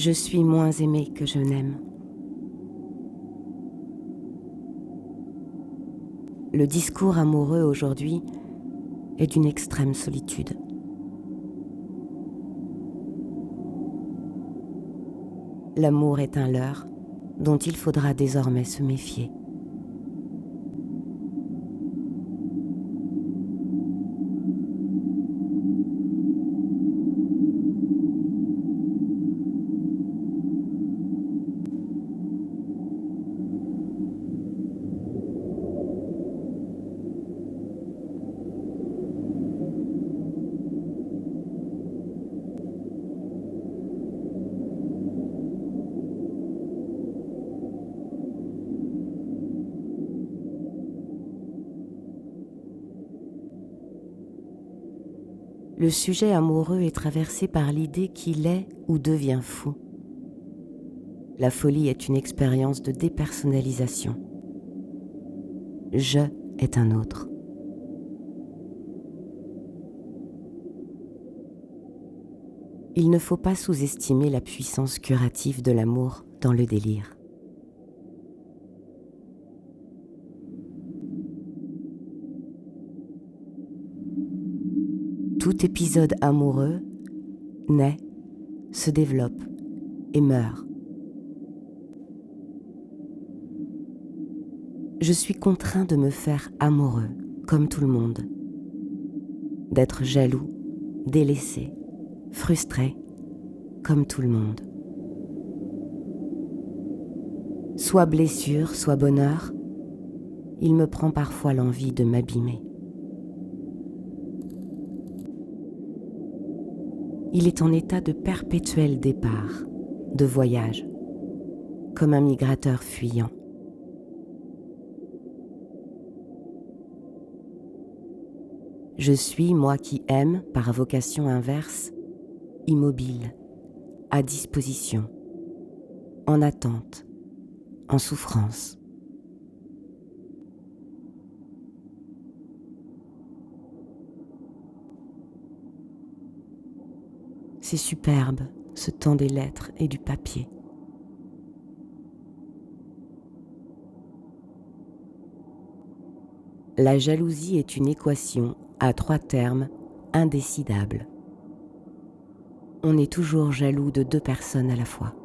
Je suis moins aimé que je n'aime. Le discours amoureux aujourd'hui est d'une extrême solitude. L'amour est un leurre dont il faudra désormais se méfier. Le sujet amoureux est traversé par l'idée qu'il est ou devient fou. La folie est une expérience de dépersonnalisation. Je est un autre. Il ne faut pas sous-estimer la puissance curative de l'amour dans le délire. Tout épisode amoureux naît, se développe et meurt. Je suis contraint de me faire amoureux, comme tout le monde, d'être jaloux, délaissé, frustré, comme tout le monde. Soit blessure, soit bonheur, il me prend parfois l'envie de m'abîmer. Il est en état de perpétuel départ, de voyage, comme un migrateur fuyant. Je suis, moi qui aime, par vocation inverse, immobile, à disposition, en attente, en souffrance. C'est superbe, ce temps des lettres et du papier. La jalousie est une équation à 3 termes indécidable. On est toujours jaloux de 2 personnes à la fois.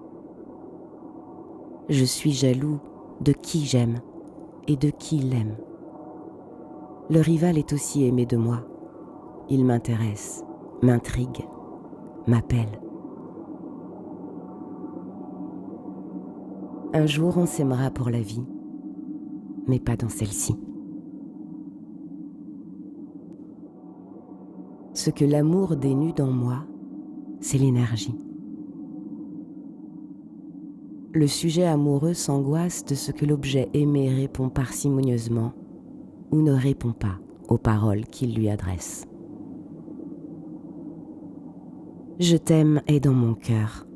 Je suis jaloux de qui j'aime et de qui l'aime. Le rival est aussi aimé de moi. Il m'intéresse, m'intrigue, m'appelle. Un jour on s'aimera pour la vie, mais pas dans celle-ci. Ce que l'amour dénude en moi, c'est l'énergie. Le sujet amoureux s'angoisse de ce que l'objet aimé répond parcimonieusement ou ne répond pas aux paroles qu'il lui adresse. Je t'aime est dans mon cœur,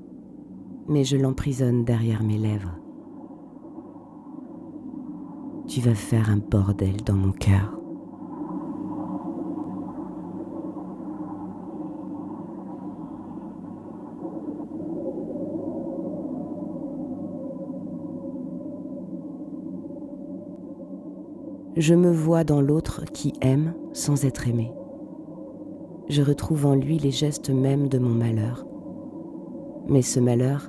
mais je l'emprisonne derrière mes lèvres. Tu vas faire un bordel dans mon cœur. Je me vois dans l'autre qui aime sans être aimé. Je retrouve en lui les gestes mêmes de mon malheur. Mais ce malheur,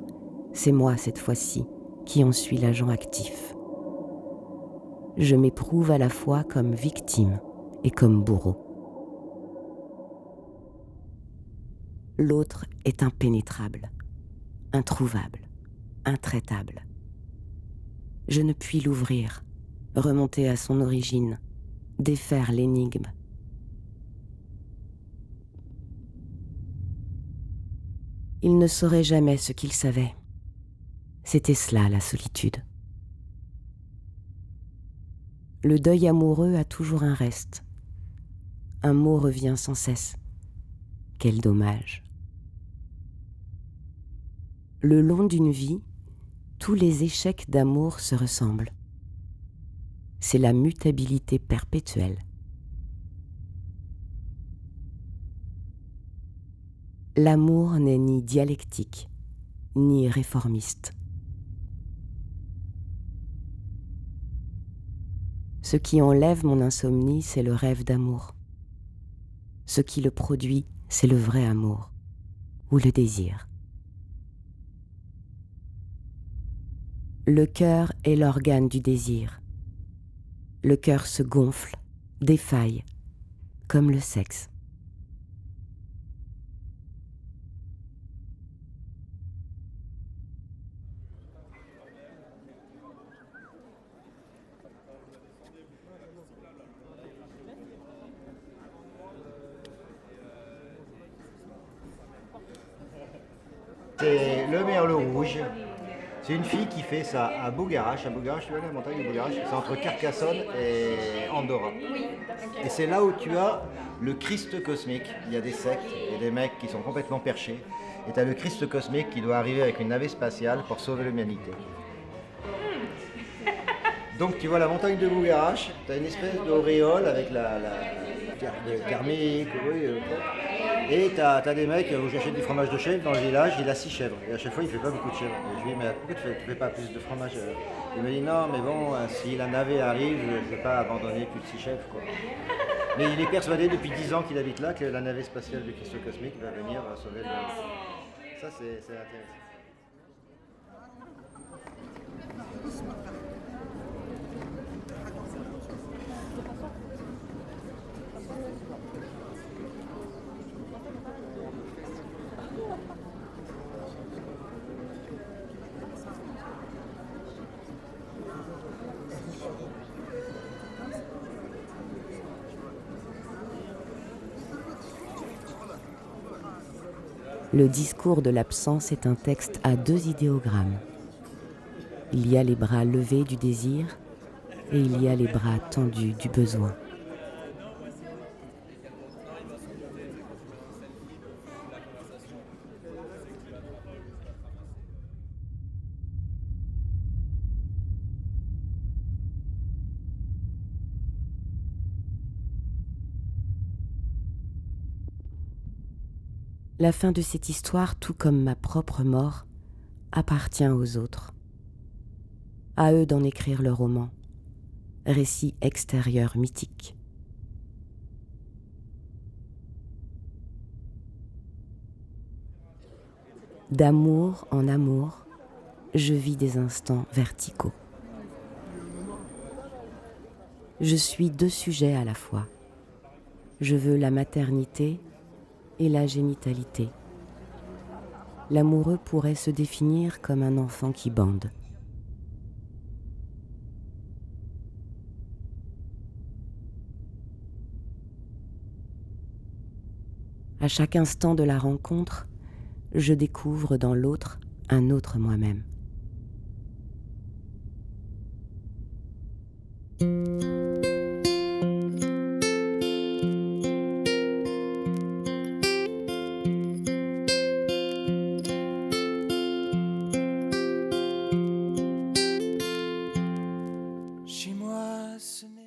c'est moi cette fois-ci qui en suis l'agent actif. Je m'éprouve à la fois comme victime et comme bourreau. L'autre est impénétrable, introuvable, intraitable. Je ne puis l'ouvrir, remonter à son origine, défaire l'énigme. Il ne saurait jamais ce qu'il savait. C'était cela la solitude. Le deuil amoureux a toujours un reste. Un mot revient sans cesse. Quel dommage. Le long d'une vie, tous les échecs d'amour se ressemblent. C'est la mutabilité perpétuelle. L'amour n'est ni dialectique, ni réformiste. Ce qui enlève mon insomnie, c'est le rêve d'amour. Ce qui le produit, c'est le vrai amour, ou le désir. Le cœur est l'organe du désir. Le cœur se gonfle, défaille, comme le sexe. C'est le merle rouge. C'est une fille qui fait ça à Bougarache. À Bougarache, tu vois la montagne de Bougarache, c'est entre Carcassonne et Andorra. Et c'est là où tu as le Christ cosmique. Il y a des sectes et des mecs qui sont complètement perchés. Et tu as le Christ cosmique qui doit arriver avec une navette spatiale pour sauver l'humanité. Donc tu vois la montagne de Bougarache, tu as une espèce d'auréole avec le thermique, oui, et tu as des mecs où j'achète du fromage de chèvre dans le village, il a 6 chèvres. Et à chaque fois il fait pas beaucoup de chèvres. Et je lui dis mais pourquoi tu fais pas plus de fromage? Il me dit non mais bon, si la navette arrive, je ne vais pas abandonner plus de 6 chèvres quoi. Mais il est persuadé depuis 10 ans qu'il habite là que la navette spatiale du Christ cosmique va venir sauver le monde. Ça c'est intéressant. Le discours de l'absence est un texte à 2 idéogrammes. Il y a les bras levés du désir et il y a les bras tendus du besoin. La fin de cette histoire, tout comme ma propre mort, appartient aux autres. À eux d'en écrire le roman, récit extérieur mythique. D'amour en amour, je vis des instants verticaux. Je suis 2 sujets à la fois. Je veux la maternité et la génitalité. L'amoureux pourrait se définir comme un enfant qui bande. À chaque instant de la rencontre, je découvre dans l'autre un autre moi-même. Chez moi, ce n'est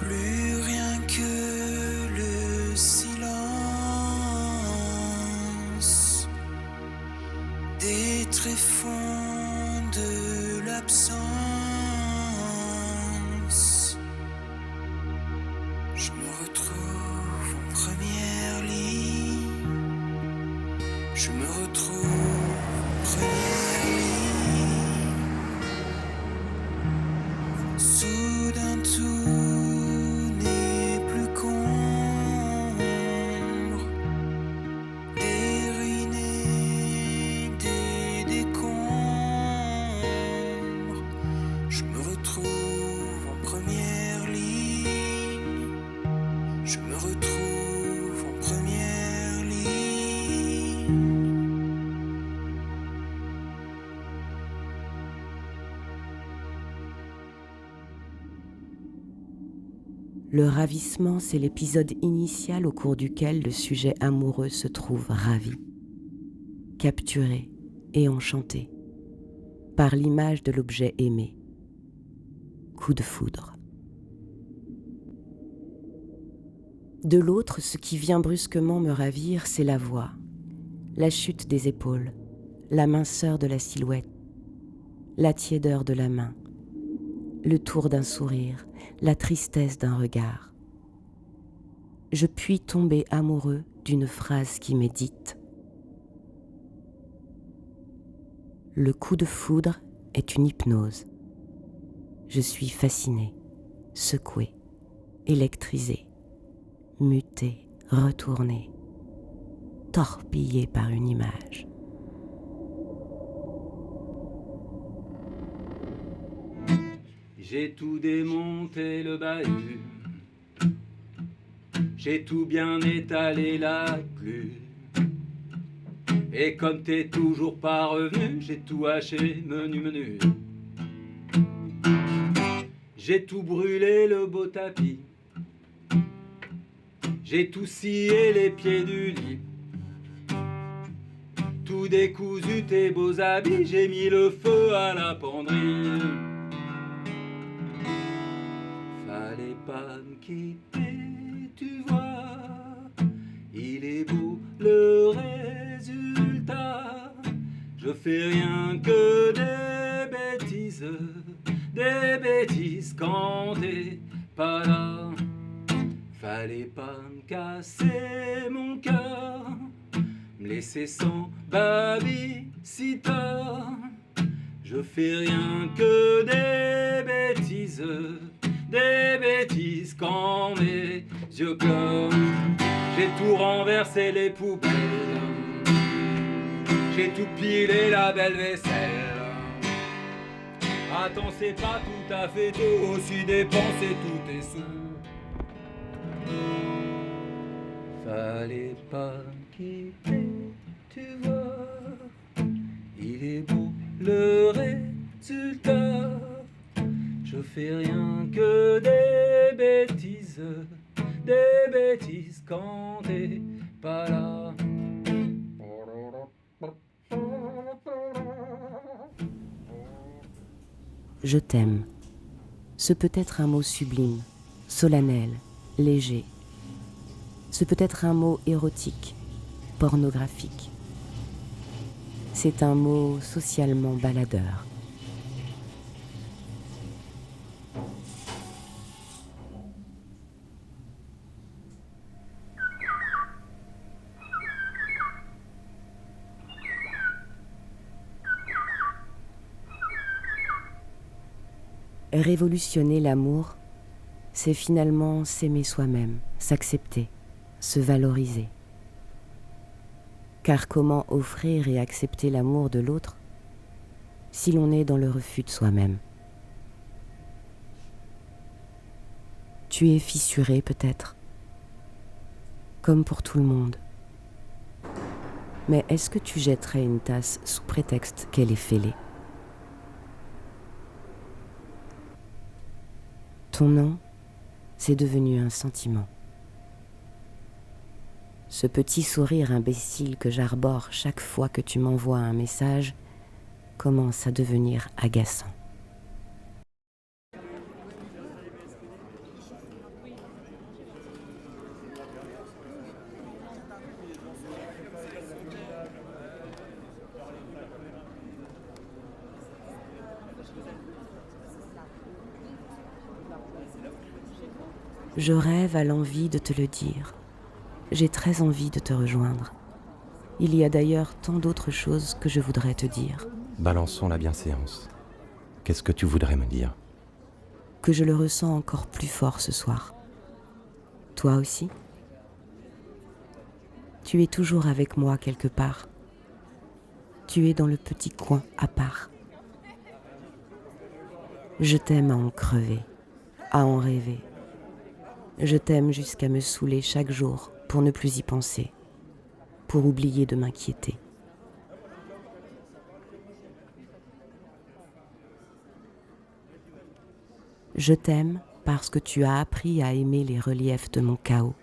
Plus rien que le silence des tréfonds de l'absence. Je me retrouve en première ligne. Je me retrouve en première ligne. Soudain tout n'est plus qu'ombre, dériné des décombres. Je me retrouve en première ligne. Je me retrouve en première ligne. Le ravissement, c'est l'épisode initial au cours duquel le sujet amoureux se trouve ravi, capturé et enchanté par l'image de l'objet aimé. Coup de foudre. De l'autre, ce qui vient brusquement me ravir, c'est la voix, la chute des épaules, la minceur de la silhouette, la tiédeur de la main, le tour d'un sourire, la tristesse d'un regard. Je puis tomber amoureux d'une phrase qui m'est dite. Le coup de foudre est une hypnose. Je suis fasciné, secoué, électrisé, muté, retourné, torpillé par une image. J'ai tout démonté le bahut, j'ai tout bien étalé la glu. Et comme t'es toujours pas revenu, j'ai tout haché menu. J'ai tout brûlé le beau tapis, j'ai tout scié les pieds du lit. Tout décousu tes beaux habits, j'ai mis le feu à la penderie. Fallait pas me quitter, tu vois, il est beau le résultat. Je fais rien que des bêtises quand t'es pas là. Fallait pas me casser mon cœur, me laisser sans baby-sitter. Je fais rien que des bêtises quand mes yeux pleurent. J'ai tout renversé les poubelles, j'ai tout pilé la belle vaisselle. Attends, c'est pas tout à fait tout, aussi dépenser tous tes sous. Fallait pas me quitter, tu vois, il est beau le résultat. Je fais rien que des bêtises quand t'es pas là. Je t'aime. Ce peut être un mot sublime, solennel, léger. Ce peut être un mot érotique, pornographique. C'est un mot socialement baladeur. Révolutionner l'amour, c'est finalement s'aimer soi-même, s'accepter, se valoriser. Car comment offrir et accepter l'amour de l'autre si l'on est dans le refus de soi-même ? Tu es fissuré peut-être, comme pour tout le monde. Mais est-ce que tu jetterais une tasse sous prétexte qu'elle est fêlée? Ton nom, c'est devenu un sentiment. Ce petit sourire imbécile que j'arbore chaque fois que tu m'envoies un message commence à devenir agaçant. Je rêve à l'envie de te le dire. J'ai très envie de te rejoindre. Il y a d'ailleurs tant d'autres choses que je voudrais te dire. Balançons la bienséance. Qu'est-ce que tu voudrais me dire? Que je le ressens encore plus fort ce soir. Toi aussi? Tu es toujours avec moi quelque part. Tu es dans le petit coin à part. Je t'aime à en crever, à en rêver. Je t'aime jusqu'à me saouler chaque jour pour ne plus y penser, pour oublier de m'inquiéter. Je t'aime parce que tu as appris à aimer les reliefs de mon chaos.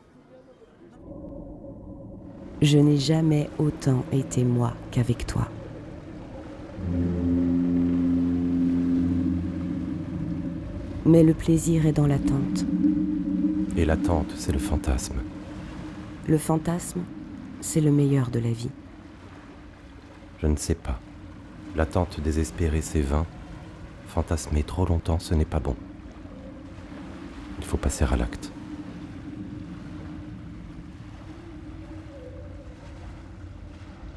Je n'ai jamais autant été moi qu'avec toi. Mais le plaisir est dans l'attente. Et l'attente, c'est le fantasme. Le fantasme, c'est le meilleur de la vie. Je ne sais pas. L'attente désespérée, c'est vain. Fantasmer trop longtemps, ce n'est pas bon. Il faut passer à l'acte.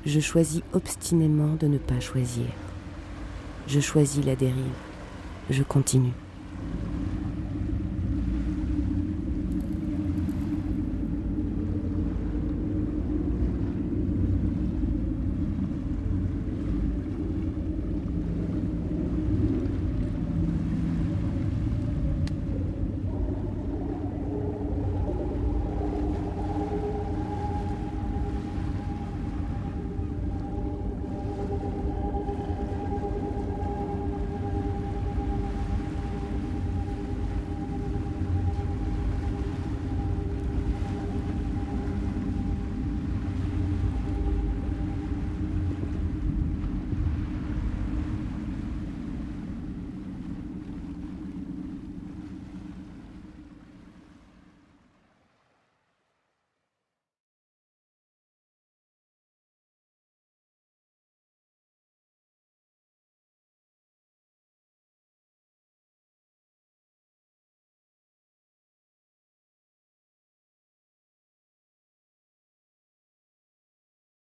Je choisis obstinément de ne pas choisir. Je choisis la dérive. Je continue.